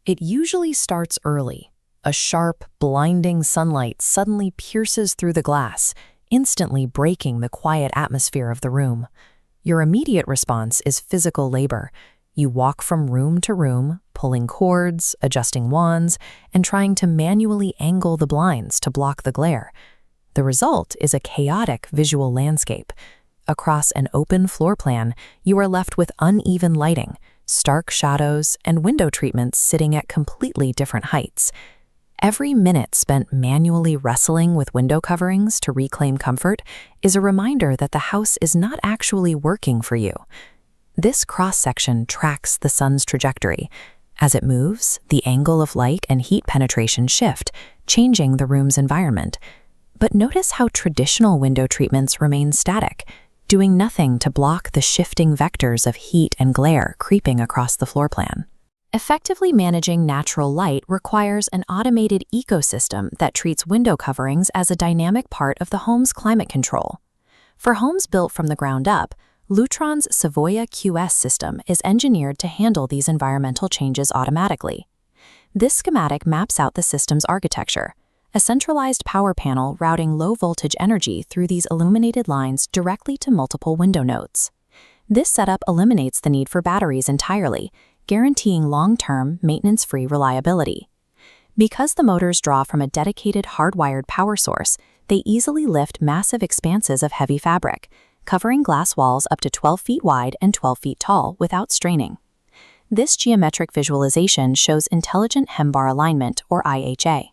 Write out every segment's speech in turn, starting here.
It usually starts early. A sharp, blinding sunlight suddenly pierces through the glass, instantly breaking the quiet atmosphere of the room. Your immediate response is physical labor. You walk from room to room, pulling cords, adjusting wands, and trying to manually angle the blinds to block the glare. The result is a chaotic visual landscape. Across an open floor plan, you are left with uneven lighting, stark shadows, and window treatments sitting at completely different heights. Every minute spent manually wrestling with window coverings to reclaim comfort is a reminder that the house is not actually working for you. This cross-section tracks the sun's trajectory. As it moves, the angle of light and heat penetration shift, changing the room's environment. But notice how traditional window treatments remain static, doing nothing to block the shifting vectors of heat and glare creeping across the floor plan. Effectively managing natural light requires an automated ecosystem that treats window coverings as a dynamic part of the home's climate control. For homes built from the ground up, Lutron's Savoya QS system is engineered to handle these environmental changes automatically. This schematic maps out the system's architecture, a centralized power panel routing low-voltage energy through these illuminated lines directly to multiple window nodes. This setup eliminates the need for batteries entirely, guaranteeing long-term, maintenance-free reliability. Because the motors draw from a dedicated hardwired power source, they easily lift massive expanses of heavy fabric, covering glass walls up to 12 feet wide and 12 feet tall without straining. This geometric visualization shows intelligent hem-bar alignment, or IHA.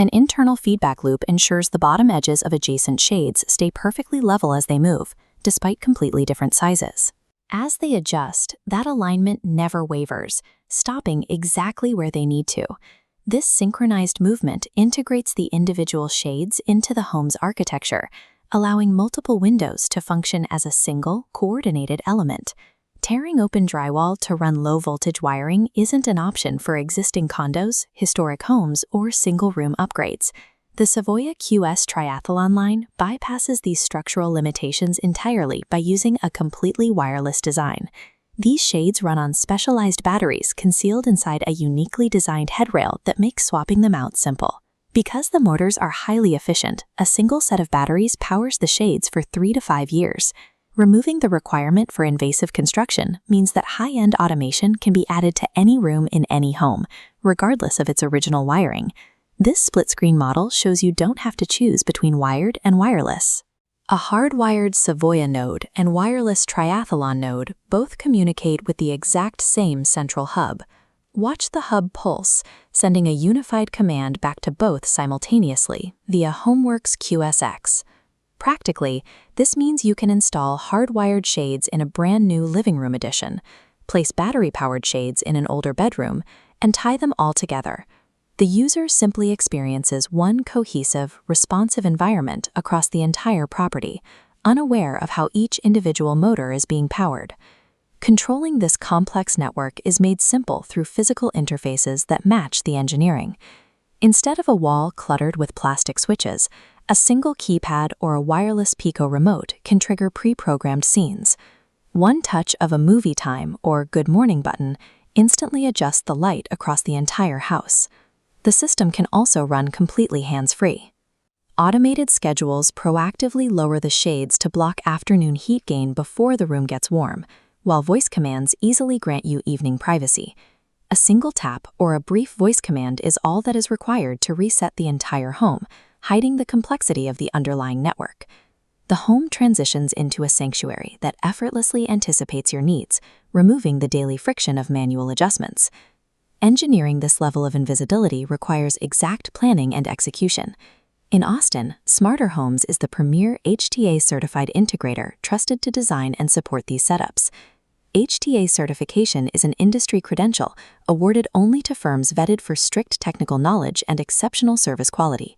An internal feedback loop ensures the bottom edges of adjacent shades stay perfectly level as they move, despite completely different sizes. As they adjust, that alignment never wavers, stopping exactly where they need to. This synchronized movement integrates the individual shades into the home's architecture, allowing multiple windows to function as a single, coordinated element. Tearing open drywall to run low-voltage wiring isn't an option for existing condos, historic homes, or single-room upgrades. The Savoya QS Triathlon line bypasses these structural limitations entirely by using a completely wireless design. These shades run on specialized batteries concealed inside a uniquely designed headrail that makes swapping them out simple. Because the motors are highly efficient, a single set of batteries powers the shades for 3 to 5 years. Removing the requirement for invasive construction means that high-end automation can be added to any room in any home, regardless of its original wiring. This split-screen model shows you don't have to choose between wired and wireless. A hardwired Savoya node and wireless Triathlon node both communicate with the exact same central hub. Watch the hub pulse, sending a unified command back to both simultaneously via HomeWorks QSX. Practically, this means you can install hardwired shades in a brand new living room addition, place battery-powered shades in an older bedroom, and tie them all together. The user simply experiences one cohesive, responsive environment across the entire property, unaware of how each individual motor is being powered. Controlling this complex network is made simple through physical interfaces that match the engineering. Instead of a wall cluttered with plastic switches, a single keypad or a wireless Pico remote can trigger pre-programmed scenes. One touch of a movie time or good morning button instantly adjusts the light across the entire house. The system can also run completely hands-free. Automated schedules proactively lower the shades to block afternoon heat gain before the room gets warm, while voice commands easily grant you evening privacy. A single tap or a brief voice command is all that is required to reset the entire home, hiding the complexity of the underlying network. The home transitions into a sanctuary that effortlessly anticipates your needs, removing the daily friction of manual adjustments. Engineering this level of invisibility requires exact planning and execution. In Austin, Smarter Homes is the premier HTA-certified integrator trusted to design and support these setups. HTA certification is an industry credential awarded only to firms vetted for strict technical knowledge and exceptional service quality.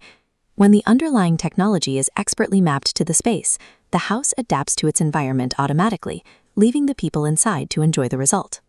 When the underlying technology is expertly mapped to the space, the house adapts to its environment automatically, leaving the people inside to enjoy the result.